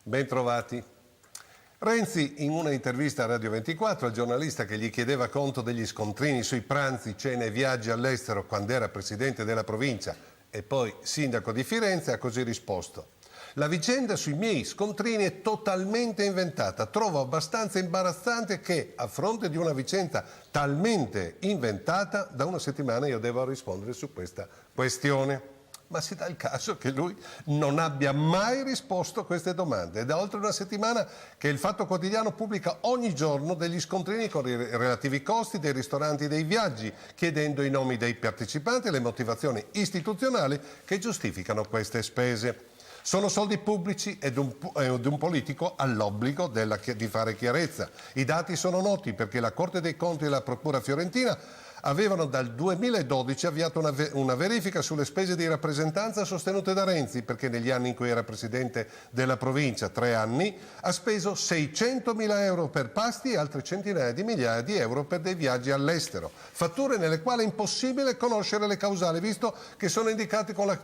Bentrovati. Renzi, in una intervista a Radio 24, al giornalista che gli chiedeva conto degli scontrini sui pranzi, cene e viaggi all'estero quando era presidente della provincia e poi sindaco di Firenze, ha così risposto: la vicenda sui miei scontrini è totalmente inventata. Trovo abbastanza imbarazzante che, a fronte di una vicenda talmente inventata, da una settimana io devo rispondere su questa questione. Ma si dà il caso che lui non abbia mai risposto a queste domande. È da oltre una settimana che il Fatto Quotidiano pubblica ogni giorno degli scontrini con i relativi costi dei ristoranti e dei viaggi, chiedendo i nomi dei partecipanti e le motivazioni istituzionali che giustificano queste spese. Sono soldi pubblici ed un politico ha l'obbligo di fare chiarezza. I dati sono noti perché la Corte dei Conti e la Procura Fiorentina avevano dal 2012 avviato una verifica sulle spese di rappresentanza sostenute da Renzi, perché negli anni in cui era presidente della provincia, 3 anni, ha speso 600.000 euro per pasti e altre centinaia di migliaia di euro per dei viaggi all'estero. Fatture nelle quali è impossibile conoscere le causali, visto che sono indicate con la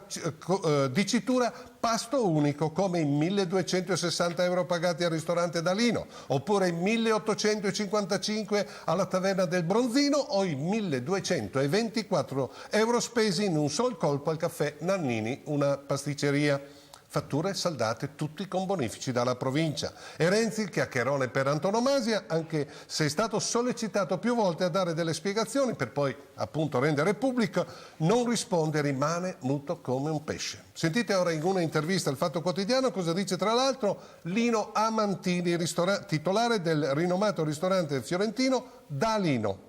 dicitura pasto unico, come i 1.260 euro pagati al ristorante Dalino, oppure i 1.855 alla taverna del Bronzino o i 1.224 euro spesi in un sol colpo al caffè Nannini, una pasticceria. Fatture saldate tutti con bonifici dalla provincia. E Renzi, il chiacchierone per antonomasia, anche se è stato sollecitato più volte a dare delle spiegazioni per poi appunto rendere pubblico, non risponde, rimane muto come un pesce. Sentite ora in una intervista al Fatto Quotidiano cosa dice tra l'altro Lino Amantini, titolare del rinomato ristorante fiorentino Dalino.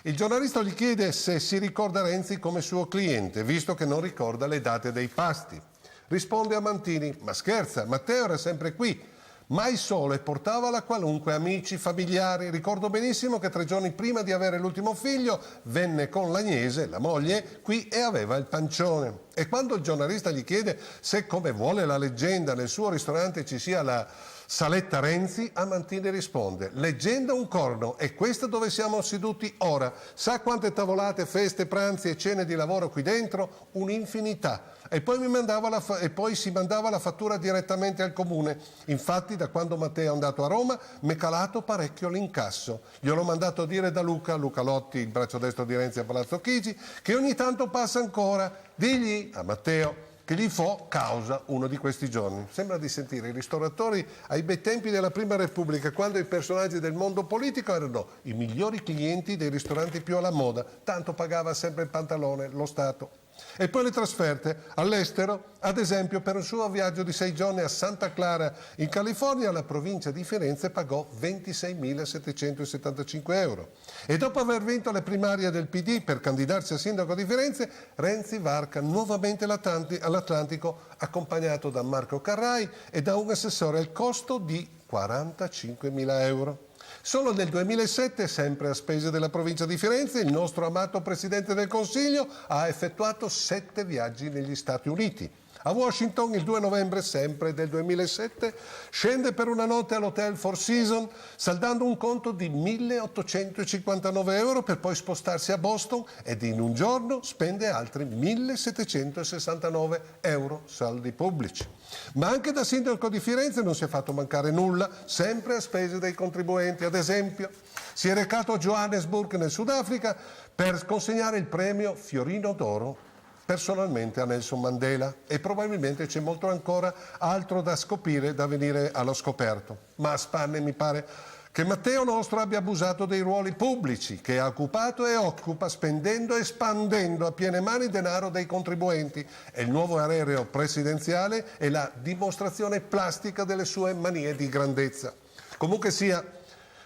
Il giornalista gli chiede se si ricorda Renzi come suo cliente, visto che non ricorda le date dei pasti. Risponde Amantini: ma scherza, Matteo era sempre qui, mai solo, e portava la qualunque, amici, familiari. Ricordo benissimo che 3 giorni prima di avere l'ultimo figlio venne con l'Agnese, la moglie, qui e aveva il pancione. E quando il giornalista gli chiede se, come vuole la leggenda, nel suo ristorante ci sia la saletta Renzi, Amantini risponde: leggenda un corno, è questa dove siamo seduti ora. Sa quante tavolate, feste, pranzi e cene di lavoro qui dentro? Un'infinità. E poi si mandava la fattura direttamente al comune. Infatti, da quando Matteo è andato a Roma, mi è calato parecchio l'incasso. Gliel'ho mandato dire da Luca Lotti, il braccio destro di Renzi a Palazzo Chigi, che ogni tanto passa ancora. Digli a Matteo che gli fo causa uno di questi giorni. Sembra di sentire i ristoratori ai bei tempi della Prima Repubblica, quando i personaggi del mondo politico erano i migliori clienti dei ristoranti più alla moda, tanto pagava sempre il pantalone lo Stato. E poi le trasferte all'estero, ad esempio per un suo viaggio di 6 giorni a Santa Clara in California, la provincia di Firenze pagò 26.775 euro. E dopo aver vinto le primarie del PD per candidarsi a sindaco di Firenze, Renzi varca nuovamente all'Atlantico, accompagnato da Marco Carrai e da un assessore al costo di 45.000 euro. Solo nel 2007, sempre a spese della provincia di Firenze, il nostro amato Presidente del Consiglio ha effettuato 7 viaggi negli Stati Uniti. A Washington, il 2 novembre, sempre del 2007, scende per una notte all'Hotel Four Seasons, saldando un conto di 1.859 euro per poi spostarsi a Boston ed in un giorno spende altri 1.769 euro saldi pubblici. Ma anche da sindaco di Firenze non si è fatto mancare nulla, sempre a spese dei contribuenti. Ad esempio, si è recato a Johannesburg, nel Sudafrica, per consegnare il premio Fiorino d'Oro personalmente a Nelson Mandela, e probabilmente c'è molto ancora altro da scoprire, da venire allo scoperto. Ma a spanne mi pare che Matteo nostro abbia abusato dei ruoli pubblici che ha occupato e occupa, spendendo e spandendo a piene mani denaro dei contribuenti, e il nuovo aereo presidenziale è la dimostrazione plastica delle sue manie di grandezza. Comunque sia,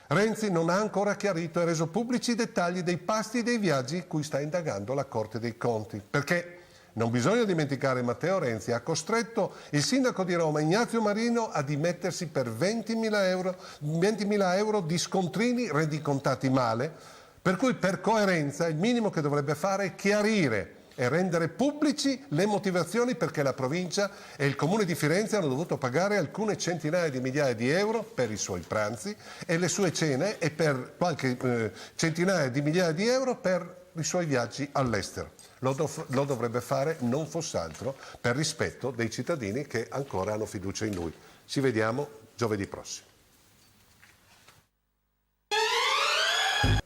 Renzi non ha ancora chiarito e reso pubblici i dettagli dei pasti e dei viaggi cui sta indagando la Corte dei Conti, perché non bisogna dimenticare Matteo Renzi ha costretto il sindaco di Roma Ignazio Marino a dimettersi per 20.000 euro di scontrini rendicontati male, per cui per coerenza il minimo che dovrebbe fare è chiarire e rendere pubblici le motivazioni perché la provincia e il comune di Firenze hanno dovuto pagare alcune centinaia di migliaia di euro per i suoi pranzi e le sue cene, e per qualche centinaia di migliaia di euro per i suoi viaggi all'estero. Lo dovrebbe fare non fosse altro per rispetto dei cittadini che ancora hanno fiducia in lui. Ci vediamo giovedì prossimo.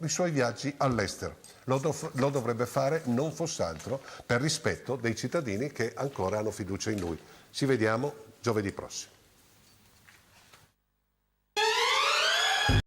I suoi viaggi all'estero. Lo dovrebbe fare non fosse altro per rispetto dei cittadini che ancora hanno fiducia in lui. Ci vediamo giovedì prossimo.